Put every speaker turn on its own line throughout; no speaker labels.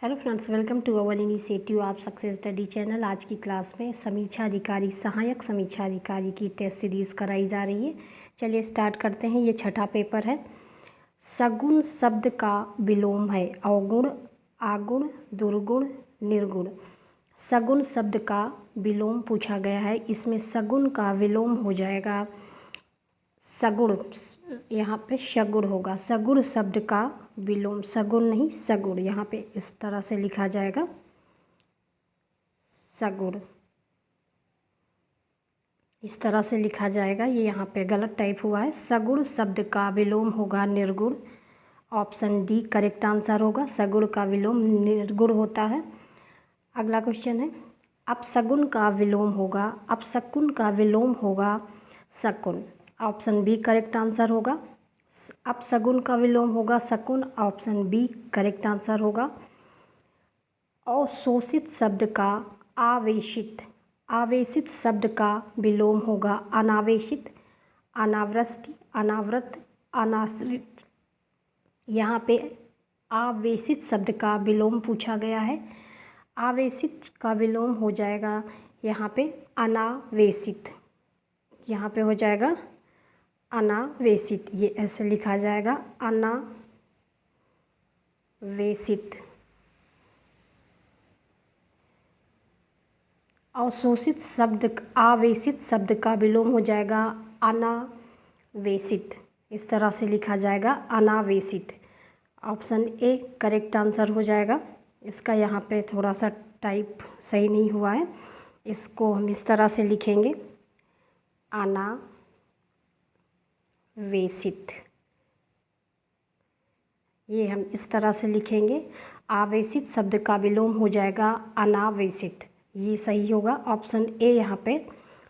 Hello friends, welcome to our initiative आप success study channel. आज की क्लास में समीक्षा अधिकारी, सहायक समीक्षा अधिकारी की टेस्ट सीरीज़ कराई जा रही है। चलिए स्टार्ट करते हैं। ये छठा पेपर है। सगुण शब्द का विलोम है अवगुण, आगुण, दुर्गुण, निर्गुण। सगुण शब्द का विलोम पूछा गया है। इसमें सगुण का विलोम हो जाएगा सगुण, यहाँ पे शगुण होगा। सगुण शब्द का विलोम, सगुण नहीं सगुण, यहाँ पे इस तरह से लिखा जाएगा सगुण, इस तरह से लिखा जाएगा। ये यहाँ पे गलत टाइप हुआ है। सगुण शब्द का विलोम होगा निर्गुण। ऑप्शन डी करेक्ट आंसर होगा। सगुण का विलोम निर्गुण होता है। अगला क्वेश्चन है, अपसगुन का विलोम होगा, अपशकुन का विलोम होगा शकुन। ऑप्शन बी करेक्ट आंसर होगा। अपशगुन का विलोम होगा शकुन। ऑप्शन बी करेक्ट आंसर होगा। अशोषित शब्द का आवेशित, आवेशित शब्द का विलोम होगा अनावेशित, अनावृष्टि, अनावृत, अनाश्रित। यहाँ पे आवेशित शब्द का विलोम पूछा गया है। आवेशित का विलोम हो जाएगा यहाँ पे अनावेशित, यहाँ पे हो जाएगा अनावेशित। ये ऐसे लिखा जाएगा अनावेशित। अशोषित शब्द, आवेशित शब्द का विलोम हो जाएगा अनावेशित। इस तरह से लिखा जाएगा अनावेशित। ऑप्शन ए करेक्ट आंसर हो जाएगा। इसका यहाँ पे थोड़ा सा टाइप सही नहीं हुआ है। इसको हम इस तरह से लिखेंगे अनावेशित। ये हम इस तरह से लिखेंगे। आवेशित शब्द का विलोम हो जाएगा अनावेशित। ये सही होगा। ऑप्शन ए यहाँ पे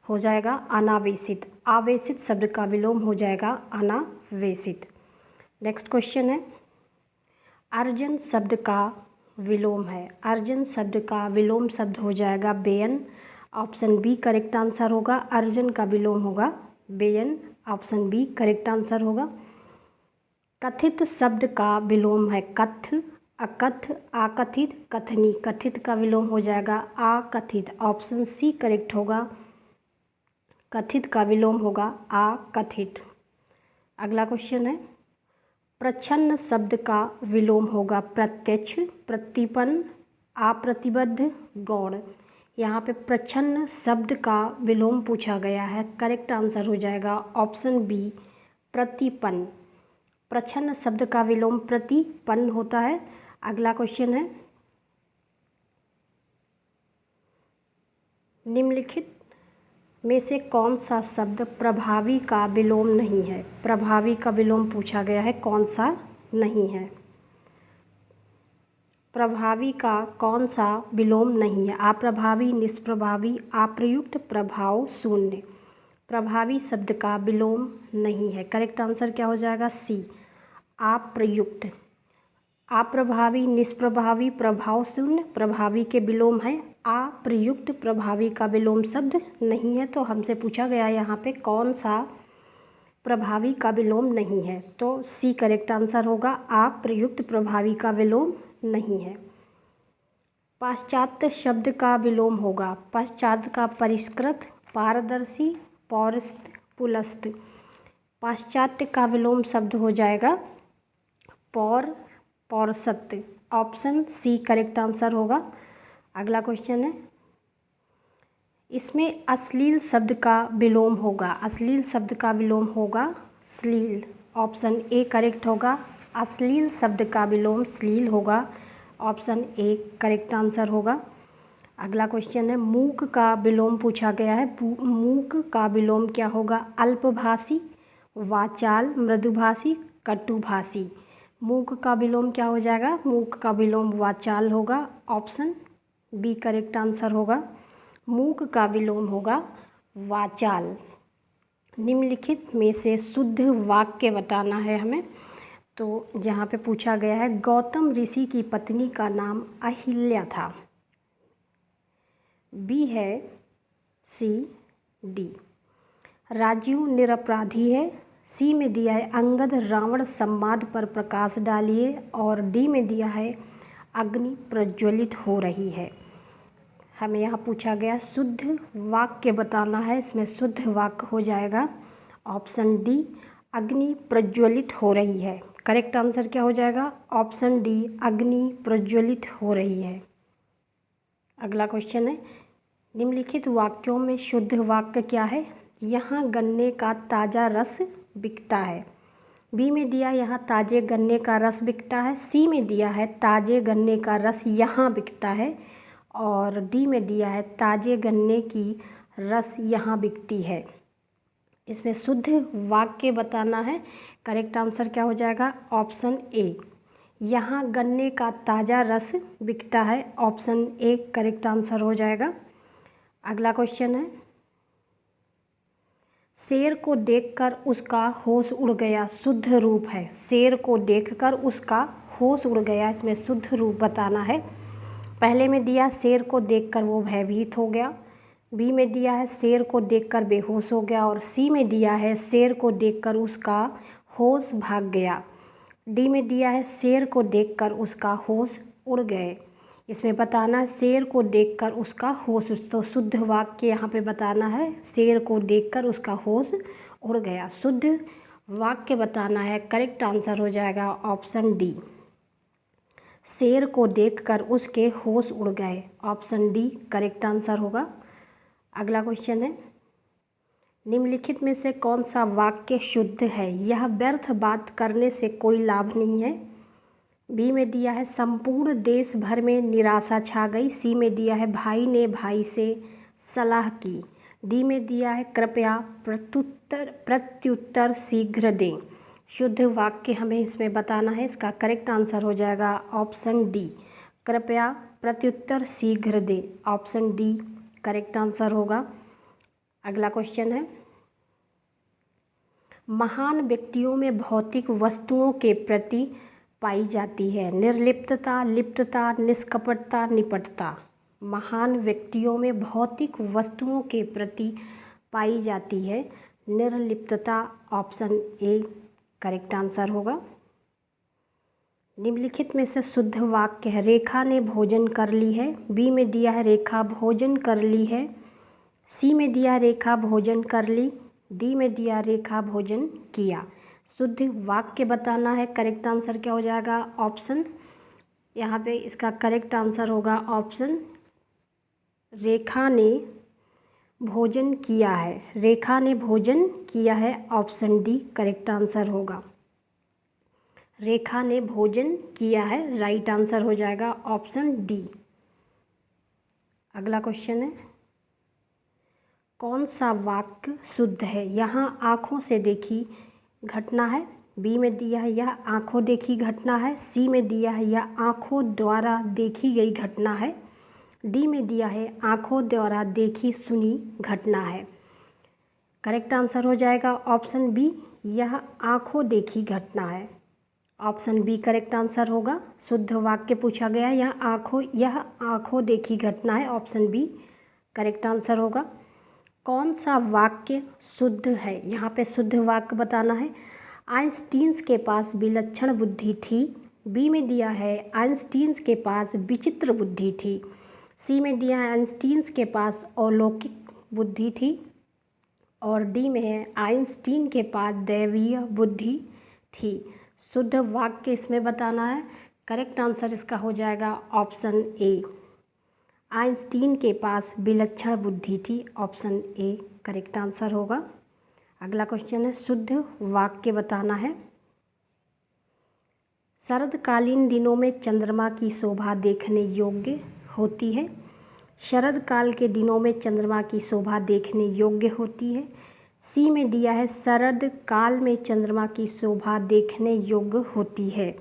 हो जाएगा अनावेशित। आवेशित शब्द का विलोम हो जाएगा अनावेशित। नेक्स्ट क्वेश्चन है, अर्जन शब्द का विलोम है। अर्जन शब्द का विलोम शब्द हो जाएगा बेयन। ऑप्शन बी करेक्ट आंसर होगा। अर्जन का विलोम होगा बेयन। ऑप्शन बी करेक्ट आंसर होगा। कथित शब्द का विलोम है कथ, अकथ, आकथित, कथनी। कथित का विलोम हो जाएगा आकथित। ऑप्शन सी करेक्ट होगा। कथित का विलोम होगा आकथित। अगला क्वेश्चन है, प्रच्छन्न शब्द का विलोम होगा प्रत्यक्ष, प्रतिपन्न, अप्रतिबद्ध, गौण। यहाँ पे प्रच्छन्न शब्द का विलोम पूछा गया है। करेक्ट आंसर हो जाएगा ऑप्शन बी प्रतिपन्न। प्रच्छन्न शब्द का विलोम प्रतिपन्न होता है। अगला क्वेश्चन है, निम्नलिखित में से कौन सा शब्द प्रभावी का विलोम नहीं है। प्रभावी का विलोम पूछा गया है, कौन सा नहीं है। प्रभावी का कौन सा विलोम नहीं है। अप्रभावी, निष्प्रभावी, अप्रयुक्त, प्रभाव, शून्य। प्रभावी शब्द का विलोम नहीं है। करेक्ट आंसर क्या हो जाएगा सी अप्रयुक्त। अप्रभावी, निष्प्रभावी, प्रभाव शून्य प्रभावी के विलोम है। अप्रयुक्त प्रभावी का विलोम शब्द नहीं है। तो हमसे पूछा गया यहाँ पे कौन सा प्रभावी का विलोम नहीं है, तो सी करेक्ट आंसर होगा। अप्रयुक्त प्रभावी का विलोम नहीं है। पाश्चात्य शब्द का विलोम होगा पश्चात का परिष्कृत, पारदर्शी, पौरस्त्य, पुलस्त। पाश्चात्य का विलोम शब्द हो जाएगा पौरसत्य। ऑप्शन सी करेक्ट आंसर होगा। अगला क्वेश्चन है, इसमें अश्लील शब्द का विलोम होगा। अश्लील शब्द का विलोम होगा श्लील। ऑप्शन ए करेक्ट होगा। अश्लील शब्द का विलोम श्लील होगा। ऑप्शन ए करेक्ट आंसर होगा। अगला क्वेश्चन है, मूक का विलोम पूछा गया है। मूक का विलोम क्या होगा। अल्पभाषी, वाचाल, मृदुभाषी, कटुभाषी। मूक का विलोम क्या हो जाएगा। मूक का विलोम वाचाल होगा। ऑप्शन बी करेक्ट आंसर होगा। मूक का विलोम होगा वाचाल। निम्नलिखित में से शुद्ध वाक्य बताना है हमें। तो जहाँ पे पूछा गया है, गौतम ऋषि की पत्नी का नाम अहिल्या था। बी है सी डी। राजीव निरपराधी है। सी में दिया है अंगद रावण संवाद पर प्रकाश डालिए। और डी में दिया है अग्नि प्रज्वलित हो रही है। हमें यहाँ पूछा गया शुद्ध वाक्य बताना है, इसमें शुद्ध वाक्य हो जाएगा ऑप्शन डी, अग्नि प्रज्वलित हो रही है। करेक्ट आंसर क्या हो जाएगा? ऑप्शन डी, अग्नि प्रज्वलित हो रही है। अगला क्वेश्चन है, निम्नलिखित वाक्यों में शुद्ध वाक्य क्या है? यहाँ गन्ने का ताज़ा रस बिकता है। बी में दिया यहाँ ताज़े गन्ने का रस बिकता है। सी में दिया है ताज़े गन्ने का रस यहाँ बिकता है। और डी में दिया है ताज़े गन्ने की रस यहाँ बिकती है। इसमें शुद्ध वाक्य बताना है। करेक्ट आंसर क्या हो जाएगा? ऑप्शन ए, यहाँ गन्ने का ताज़ा रस बिकता है। ऑप्शन ए करेक्ट आंसर हो जाएगा। अगला क्वेश्चन है, शेर को देखकर उसका होश उड़ गया शुद्ध रूप है। शेर को देखकर उसका होश उड़ गया, इसमें शुद्ध रूप बताना है। पहले में दिया शेर को देखकर वो भयभीत हो गया। बी में दिया है शेर को देखकर बेहोश हो गया। और सी में दिया है शेर को देखकर उसका होश भाग गया। डी में दिया है शेर को देखकर उसका होश उड़ गए। इसमें बताना शेर को देखकर उसका होश, तो शुद्ध वाक्य यहाँ पे बताना है शेर को देखकर उसका होश उड़ गया। शुद्ध वाक्य बताना है। करेक्ट आंसर हो जाएगा ऑप्शन डी, शेर को देखकर उसके होश उड़ गए। ऑप्शन डी करेक्ट आंसर होगा। अगला क्वेश्चन है, निम्नलिखित में से कौन सा वाक्य शुद्ध है? यह व्यर्थ बात करने से कोई लाभ नहीं है। बी में दिया है संपूर्ण देश भर में निराशा छा गई। सी में दिया है भाई ने भाई से सलाह की। डी में दिया है कृपया प्रत्युत्तर शीघ्र दें। शुद्ध वाक्य हमें इसमें बताना है। इसका करेक्ट आंसर हो जाएगा ऑप्शन डी, कृपया प्रत्युत्तर शीघ्र दें। ऑप्शन डी करेक्ट आंसर होगा। अगला क्वेश्चन है, महान व्यक्तियों में भौतिक वस्तुओं के प्रति पाई जाती है निर्लिप्तता, लिप्तता, निष्कपटता, निपटता। महान व्यक्तियों में भौतिक वस्तुओं के प्रति पाई जाती है निर्लिप्तता। ऑप्शन ए करेक्ट आंसर होगा। निम्नलिखित में से शुद्ध वाक्य है, रेखा ने भोजन कर ली है। बी में दिया है रेखा भोजन कर ली है। सी में दिया रेखा भोजन कर ली। डी में दिया रेखा भोजन किया। शुद्ध वाक्य बताना है। करेक्ट आंसर क्या हो जाएगा? ऑप्शन, यहाँ पे इसका करेक्ट आंसर होगा ऑप्शन, रेखा ने भोजन किया है। रेखा ने भोजन किया है। ऑप्शन डी करेक्ट आंसर होगा। रेखा ने भोजन किया है, राइट आंसर हो जाएगा ऑप्शन डी। अगला क्वेश्चन है, कौन सा वाक्य शुद्ध है? यहाँ आँखों से देखी घटना है। बी में दिया है यह आँखों देखी घटना है। सी में दिया है यह आँखों द्वारा देखी गई घटना है। डी में दिया है आँखों द्वारा देखी सुनी घटना है। करेक्ट आंसर हो जाएगा ऑप्शन बी, यह आँखों देखी घटना है। ऑप्शन बी करेक्ट आंसर होगा। शुद्ध वाक्य पूछा गया, यह आँखों देखी घटना है। ऑप्शन बी करेक्ट आंसर होगा। कौन सा वाक्य शुद्ध है? यहाँ पे शुद्ध वाक्य बताना है। आइंस्टीन के पास विलक्षण बुद्धि थी। बी में दिया है आइंस्टीन के पास विचित्र बुद्धि थी। सी में दिया है आइंस्टीन के पास अलौकिक बुद्धि थी। और डी में है आइंस्टीन के पास दैवीय बुद्धि थी। शुद्ध वाक्य इसमें बताना है। करेक्ट आंसर इसका हो जाएगा ऑप्शन ए, आइंस्टीन के पास विलक्षण बुद्धि थी। ऑप्शन ए करेक्ट आंसर होगा। अगला क्वेश्चन है, शुद्ध वाक्य बताना है। शरदकालीन दिनों में चंद्रमा की शोभा देखने योग्य होती है। शरद काल के दिनों में चंद्रमा की शोभा देखने योग्य होती है। सी में दिया है शरद काल में चंद्रमा की शोभा देखने योग्य होती है।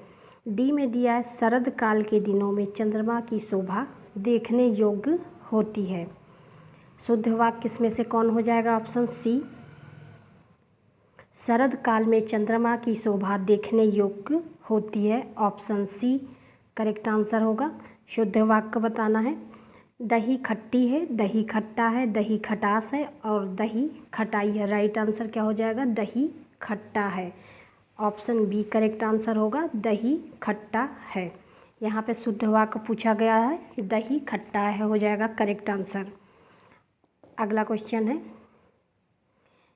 डी में दिया है शरद काल के दिनों में चंद्रमा की शोभा देखने योग्य होती है। शुद्ध वाक्य इसमें से कौन हो जाएगा? ऑप्शन सी, शरद काल में चंद्रमा की शोभा देखने योग्य होती है। ऑप्शन सी करेक्ट आंसर होगा। शुद्ध वाक्य बताना है। दही खट्टी है, दही खट्टा है, दही खटास है और दही खटाई है। राइट आंसर क्या हो जाएगा? दही खट्टा है। ऑप्शन बी करेक्ट आंसर होगा, दही खट्टा है। यहाँ पे शुद्ध वाक्य पूछा गया है, दही खट्टा है हो जाएगा करेक्ट आंसर। अगला क्वेश्चन है,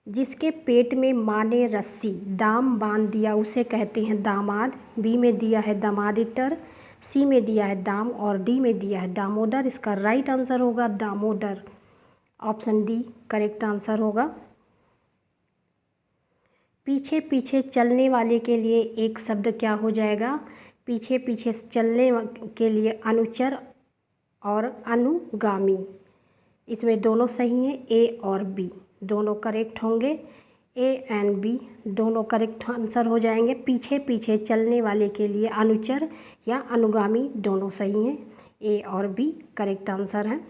जिसके पेट में माँ ने रस्सी दाम बांध दिया उसे कहते हैं दामाद। बी में दिया है दामादितर, सी में दिया है दाम और डी में दिया है दामोदर। इसका राइट आंसर होगा Damodar, option D correct answer होगा। पीछे पीछे चलने वाले के लिए एक शब्द क्या हो जाएगा? पीछे पीछे चलने के लिए अनुचर और अनुगामी। इसमें दोनों सही हैं, ए और बी दोनों करेक्ट होंगे। ए एंड बी दोनों करेक्ट आंसर हो जाएंगे। पीछे पीछे चलने वाले के लिए अनुचर या अनुगामी दोनों सही हैं, ए और बी करेक्ट आंसर हैं।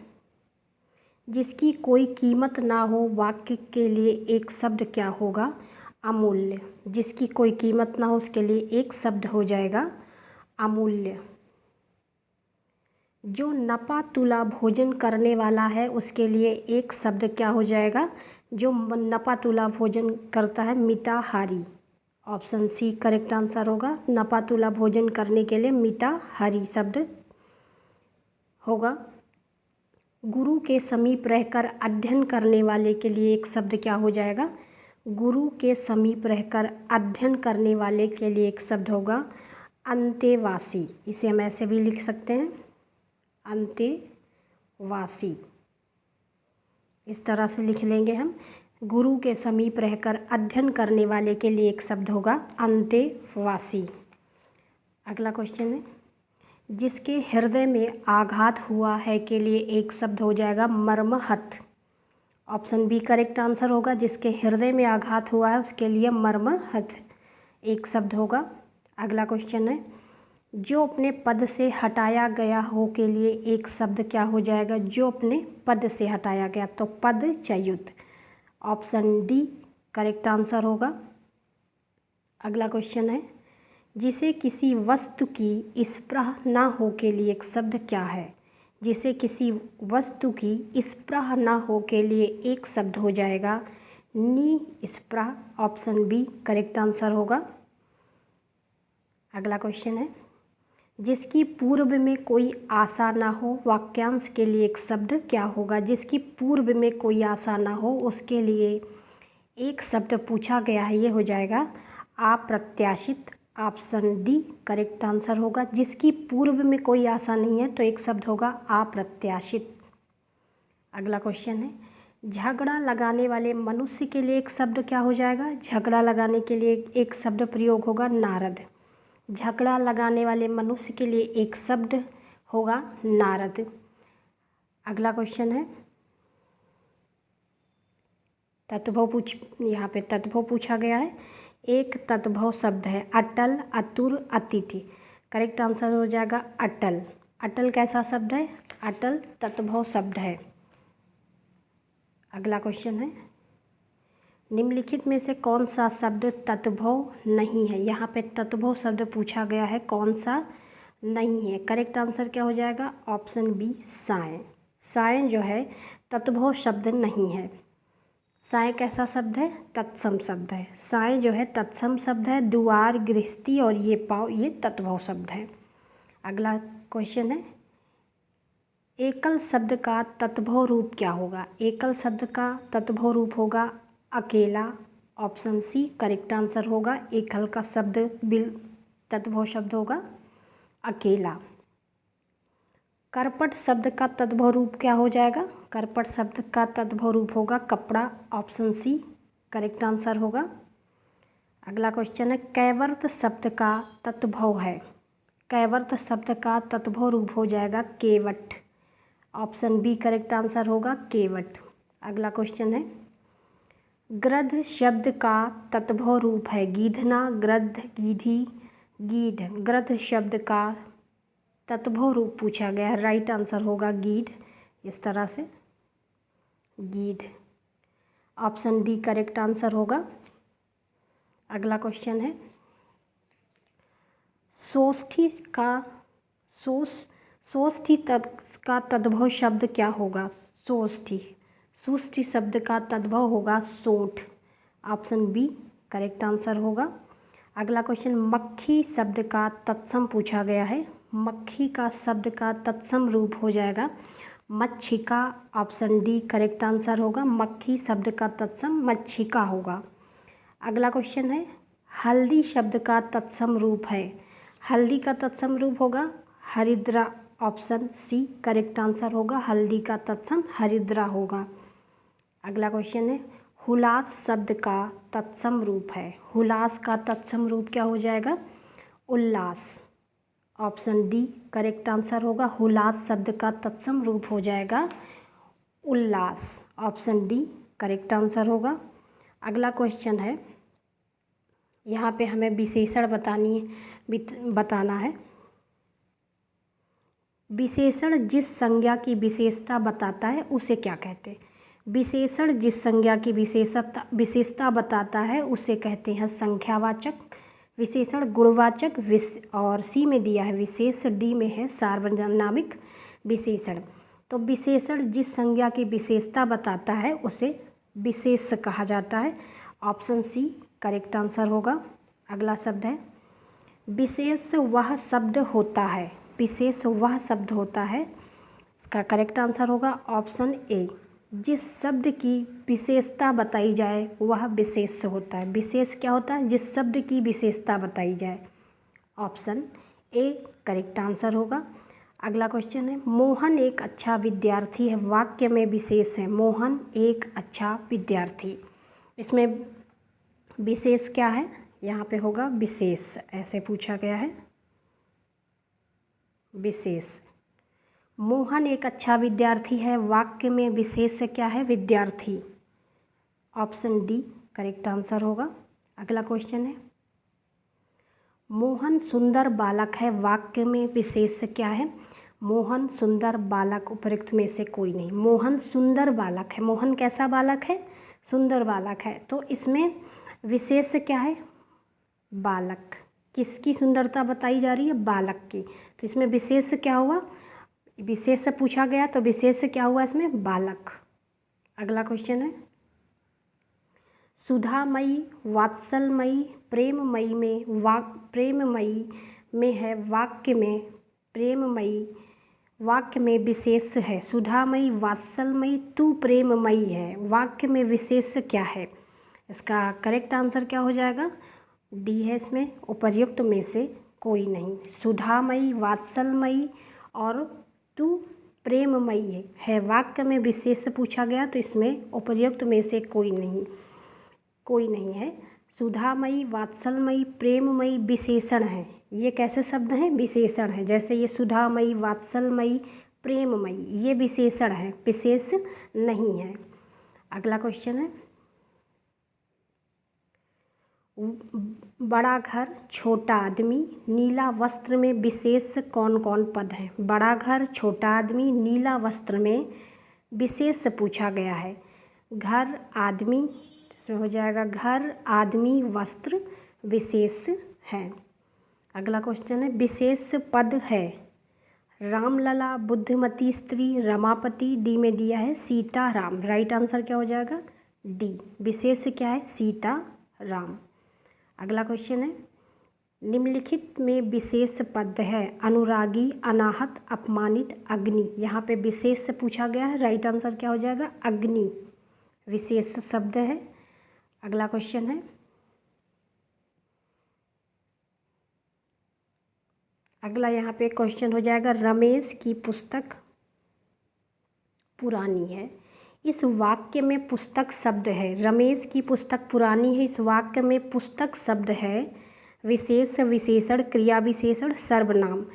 जिसकी कोई कीमत ना हो वाक्य के लिए एक शब्द क्या होगा? अमूल्य। जिसकी कोई कीमत ना हो उसके लिए एक शब्द हो जाएगा अमूल्य। जो नपा तुला भोजन करने वाला है उसके लिए एक शब्द क्या हो जाएगा? जो नपा तुला भोजन करता है मिताहारी, ऑप्शन सी करेक्ट आंसर होगा। नपा तुला भोजन करने के लिए मिताहारी शब्द होगा। गुरु के समीप रहकर अध्ययन करने वाले के लिए एक शब्द क्या हो जाएगा? गुरु के समीप रहकर अध्ययन करने वाले के लिए एक शब्द होगा अंतेवासी। इसे हम ऐसे भी लिख सकते हैं अंतेवासी, इस तरह से लिख लेंगे हम। गुरु के समीप रहकर अध्ययन करने वाले के लिए एक शब्द होगा अंतेवासी। अगला क्वेश्चन है, जिसके हृदय में आघात हुआ है के लिए एक शब्द हो जाएगा मर्महत, ऑप्शन बी करेक्ट आंसर होगा। जिसके हृदय में आघात हुआ है उसके लिए मर्महत एक शब्द होगा। अगला क्वेश्चन है, जो अपने पद से हटाया गया हो के लिए एक शब्द क्या हो जाएगा? जो अपने पद से हटाया गया, तो पदच्युत, ऑप्शन डी करेक्ट आंसर होगा। अगला क्वेश्चन है, जिसे किसी वस्तु की स्पृह ना हो के लिए एक शब्द क्या है? जिसे किसी वस्तु की स्पृह ना हो के लिए एक शब्द हो जाएगा निस्पृह, ऑप्शन बी करेक्ट आंसर होगा। अगला क्वेश्चन है, जिसकी पूर्व में कोई आशा ना हो वाक्यांश के लिए एक शब्द क्या होगा? जिसकी पूर्व में कोई आशा ना हो उसके लिए एक शब्द पूछा गया है, ये हो जाएगा अप्रत्याशित, ऑप्शन डी करेक्ट आंसर होगा। जिसकी पूर्व में कोई आशा नहीं है तो एक शब्द होगा अप्रत्याशित। अगला क्वेश्चन है, झगड़ा लगाने वाले मनुष्य के लिए एक शब्द क्या हो जाएगा? झगड़ा लगाने के लिए एक शब्द प्रयोग होगा नारद। झगड़ा लगाने वाले मनुष्य के लिए एक शब्द होगा नारद। अगला क्वेश्चन है, यहाँ पे तत्भव पूछा गया है। एक तत्भव शब्द है अटल, अतुर, अतिथि। करेक्ट आंसर हो जाएगा अटल। अटल कैसा शब्द है? अटल तत्भव शब्द है। अगला क्वेश्चन है, निम्नलिखित में से कौन सा शब्द तत्भव नहीं है? यहाँ पे तत्भव शब्द पूछा गया है, कौन सा नहीं है? करेक्ट आंसर क्या हो जाएगा? Option B Sai. साय जो है तत्भव शब्द नहीं है। साय कैसा शब्द है? तत्सम शब्द है। साय जो है तत्सम शब्द है। दुआर, गृहस्थी और ये पाव ये तत्भव शब्द है। अगला क्वेश्चन है, एकल शब्द का तत्भव रूप क्या होगा? एकल शब्द का तत्भव रूप होगा अकेला, ऑप्शन सी करेक्ट आंसर होगा। एकल का शब्द तत्भव शब्द होगा अकेला। करपट शब्द का तत्भव रूप क्या हो जाएगा? करपट शब्द का तत्भव रूप होगा कपड़ा, ऑप्शन सी करेक्ट आंसर होगा। अगला क्वेश्चन है, कैवर्त शब्द का तत्भव है। कैवर्त शब्द का तत्भव रूप हो जाएगा केवट, ऑप्शन बी करेक्ट आंसर होगा केवट। अगला क्वेश्चन है, गृध् शब्द का तत्भव रूप है गीधना, गृध्, गीधी, गीध। गृध् शब्द का तत्भव रूप पूछा गया है, राइट आंसर होगा गीध। इस तरह से गीध, ऑप्शन डी करेक्ट आंसर होगा। अगला क्वेश्चन है, सोष्ठी का तद्भव शब्द क्या होगा? सोष्ठी शब्द का तद्भव होगा सोंठ, ऑप्शन बी करेक्ट आंसर होगा। अगला क्वेश्चन, मक्खी शब्द का तत्सम पूछा गया है। मक्खी का शब्द का तत्सम रूप हो जाएगा मच्छिका। ऑप्शन डी करेक्ट आंसर होगा। मक्खी शब्द का तत्सम मच्छिका होगा। अगला क्वेश्चन है हल्दी शब्द का तत्सम रूप है। हल्दी का तत्सम रूप होगा हरिद्रा। ऑप्शन सी करेक्ट आंसर होगा। हल्दी का तत्सम हरिद्रा होगा। अगला क्वेश्चन है हुलास शब्द का तत्सम रूप है। हुलास का तत्सम रूप क्या हो जाएगा उल्लास। ऑप्शन डी करेक्ट आंसर होगा। हुलास शब्द का तत्सम रूप हो जाएगा उल्लास। ऑप्शन डी करेक्ट आंसर होगा। अगला क्वेश्चन है यहाँ पे हमें विशेषण बताना है। विशेषण जिस संज्ञा की विशेषता बताता है उसे क्या कहते हैं। विशेषण जिस संज्ञा की विशेषता बताता है उसे कहते हैं संख्यावाचक विशेषण, गुणवाचक और सी में दिया है विशेष, डी में है सार्वनामिक विशेषण। तो विशेषण जिस संज्ञा की विशेषता बताता है उसे विशेष कहा जाता है। ऑप्शन सी करेक्ट आंसर होगा। अगला शब्द है विशेष वह शब्द होता है। विशेष वह शब्द होता है, इसका करेक्ट आंसर होगा ऑप्शन ए। जिस शब्द की विशेषता बताई जाए वह विशेष होता है। विशेष क्या होता है जिस शब्द की विशेषता बताई जाए। ऑप्शन ए करेक्ट आंसर होगा। अगला क्वेश्चन है मोहन एक अच्छा विद्यार्थी है। वाक्य में विशेष है मोहन एक अच्छा विद्यार्थी। इसमें विशेष क्या है यहाँ पे होगा विशेष, ऐसे पूछा गया है विशेष। मोहन एक अच्छा विद्यार्थी है, वाक्य में विशेष क्या है विद्यार्थी। ऑप्शन डी करेक्ट आंसर होगा। अगला क्वेश्चन है मोहन सुंदर बालक है, वाक्य में विशेष क्या है। मोहन सुंदर बालक उपयुक्त में से कोई नहीं। मोहन सुंदर बालक है, मोहन कैसा बालक है सुंदर बालक है, तो इसमें विशेष क्या है बालक। किसकी सुंदरता बताई जा रही है बालक की, तो इसमें विशेष क्या हुआ विशेष से पूछा गया तो विशेष क्या हुआ इसमें बालक। अगला क्वेश्चन है सुधामयी वात्सलमयी प्रेममयी में है, वाक्य में प्रेममयी वाक्य में विशेष है। सुधामयी वात्सलमयी तू प्रेममयी है, वाक्य में विशेष क्या है। इसका करेक्ट आंसर क्या हो जाएगा डी है, इसमें उपर्युक्त में से कोई नहीं। सुधामयी वात्सलमयी और तू प्रेममयी है, वाक्य में विशेष पूछा गया तो इसमें उपर्युक्त में से कोई नहीं है। सुधामयी वात्सलमयी प्रेममयी विशेषण है। ये कैसे शब्द हैं विशेषण है। जैसे ये सुधामयी वात्सलमयी प्रेममयी ये विशेषण है, विशेष नहीं है। अगला क्वेश्चन है बड़ा घर छोटा आदमी नीला वस्त्र में विशेष कौन कौन पद हैं। बड़ा घर छोटा आदमी नीला वस्त्र में विशेष पूछा गया है। घर आदमी, इसमें हो जाएगा घर आदमी वस्त्र विशेष है। अगला क्वेश्चन है विशेष पद है रामलला बुद्धिमती स्त्री रमापति, डी में दिया है सीता राम। राइट आंसर क्या हो जाएगा डी, विशेष क्या है सीता राम। अगला क्वेश्चन है निम्नलिखित में विशेष पद है अनुरागी अनाहत अपमानित अग्नि। यहाँ पे विशेष से पूछा गया है, राइट आंसर क्या हो जाएगा अग्नि विशेष शब्द है। अगला क्वेश्चन है अगला यहाँ पे क्वेश्चन हो जाएगा रमेश की पुस्तक पुरानी है। इस वाक्य में पुस्तक शब्द है, रमेश की पुस्तक पुरानी है, इस वाक्य में पुस्तक शब्द है विशेष विशेषण क्रिया विशेषण सर्वनाम।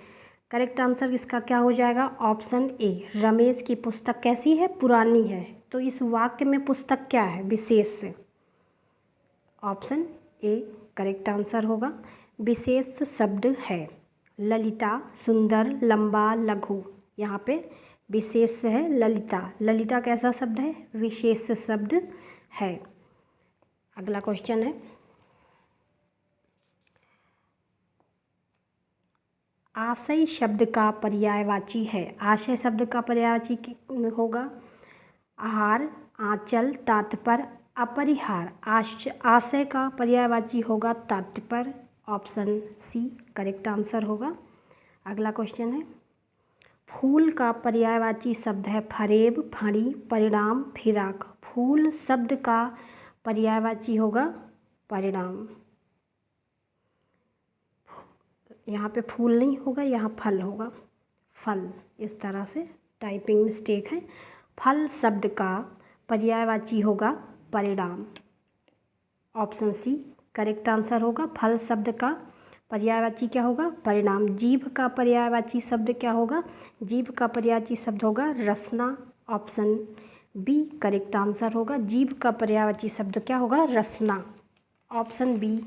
करेक्ट आंसर इसका क्या हो जाएगा ऑप्शन ए। रमेश की पुस्तक कैसी है पुरानी है, तो इस वाक्य में पुस्तक क्या है विशेष। ऑप्शन ए करेक्ट आंसर होगा। विशेष शब्द है ललिता सुंदर लंबा लघु, यहाँ पे विशेष है ललिता। ललिता कैसा शब्द है विशेष शब्द है। अगला क्वेश्चन है आशय शब्द का पर्यायवाची है। आशय शब्द का पर्यायवाची होगा आहार आंचल तात्पर्य अपरिहार। आशय का पर्यायवाची होगा तात्पर्य। ऑप्शन सी करेक्ट आंसर होगा। अगला क्वेश्चन है, फूल का पर्यायवाची शब्द है फरेब, फणी, परिणाम, फिराक। फूल शब्द का पर्यायवाची होगा परिणाम। यहाँ पे फूल नहीं होगा, यहाँ फल होगा, फल। इस तरह से टाइपिंग मिस्टेक है। फल शब्द का पर्यायवाची होगा परिणाम। ऑप्शन सी करेक्ट आंसर होगा। फल शब्द का पर्यायवाची क्या होगा? परिणाम। जीभ का पर्यायवाची शब्द क्या होगा? जीभ का पर्यायवाची शब्द होगा रसना। ऑप्शन बी करेक्ट आंसर होगा। जीभ का पर्यायवाची शब्द क्या होगा? रसना। ऑप्शन बी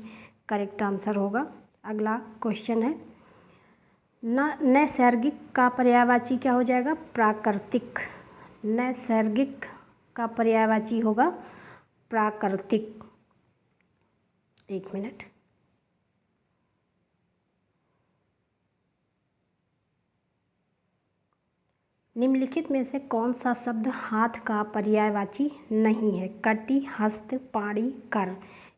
करेक्ट आंसर होगा। अगला क्वेश्चन है, नैसर्गिक का पर्यायवाची क्या हो जाएगा? प्राकृतिक। नैसर्गिक का पर्यायवाची होगा प्राकृतिक। एक मिनट। निम्नलिखित में से कौन सा शब्द हाथ का पर्यायवाची नहीं है? कटी, हस्त, पाणी, कर।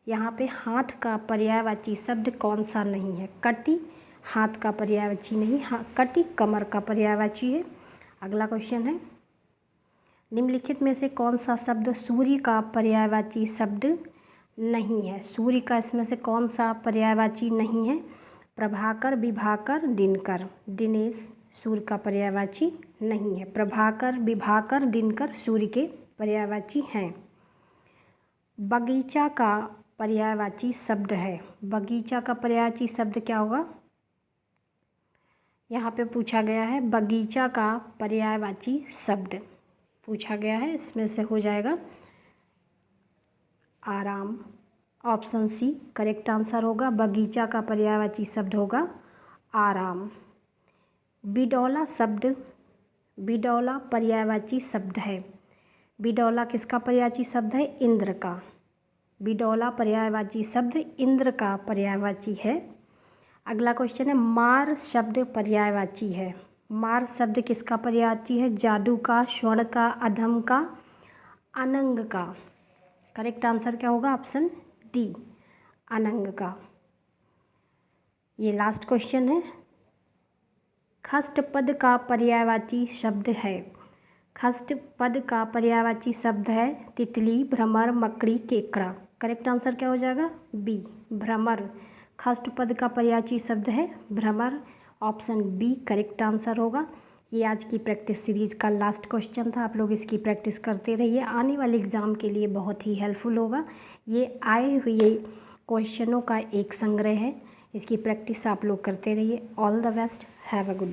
यहाँ पे हाथ का पर्यायवाची शब्द कौन सा नहीं है? कटी हाथ का पर्यायवाची नहीं, कटी कमर का पर्यायवाची है। अगला क्वेश्चन है, निम्नलिखित में से कौन सा शब्द सूर्य का पर्यायवाची शब्द नहीं है? सूर्य का इसमें से कौन सा पर्यायवाची नहीं है? प्रभाकर, विभाकर, दिनकर। दिनेश सूर्य का पर्यायवाची नहीं है। प्रभाकर, विभाकर, दिनकर सूर्य के पर्यायवाची हैं। बगीचा का पर्यायवाची शब्द है। बगीचा का पर्यायवाची शब्द क्या होगा? यहाँ पे पूछा गया है बगीचा का पर्यायवाची शब्द पूछा गया है, इसमें से हो जाएगा आराम। ऑप्शन सी करेक्ट आंसर होगा। बगीचा का पर्यायवाची शब्द होगा आराम। बिडौला शब्द, बिडौला पर्यायवाची शब्द है। बिडौला किसका पर्यायवाची शब्द है? इंद्र का। बिडौला पर्यायवाची शब्द इंद्र का पर्यायवाची है। अगला क्वेश्चन है, मार शब्द पर्यायवाची है। मार शब्द किसका पर्यायवाची है? जादू का, स्वर्ण का, अधम का, अनंग का। करेक्ट आंसर क्या होगा? ऑप्शन डी अनंग का। ये लास्ट क्वेश्चन है, खष्ट पद का पर्यायवाची शब्द है। खष्ट पद का पर्यायवाची शब्द है तितली, भ्रमर, मकड़ी, केकड़ा। करेक्ट आंसर क्या हो जाएगा? बी भ्रमर। खष्ट पद का पर्यायवाची शब्द है भ्रमर। ऑप्शन बी करेक्ट आंसर होगा। ये आज की प्रैक्टिस सीरीज़ का लास्ट क्वेश्चन था। आप लोग इसकी प्रैक्टिस करते रहिए, आने वाले एग्ज़ाम के लिए बहुत ही हेल्पफुल होगा। ये आए हुए क्वेश्चनों का एक संग्रह है, इसकी प्रैक्टिस आप लोग करते रहिए। All the best, have a good.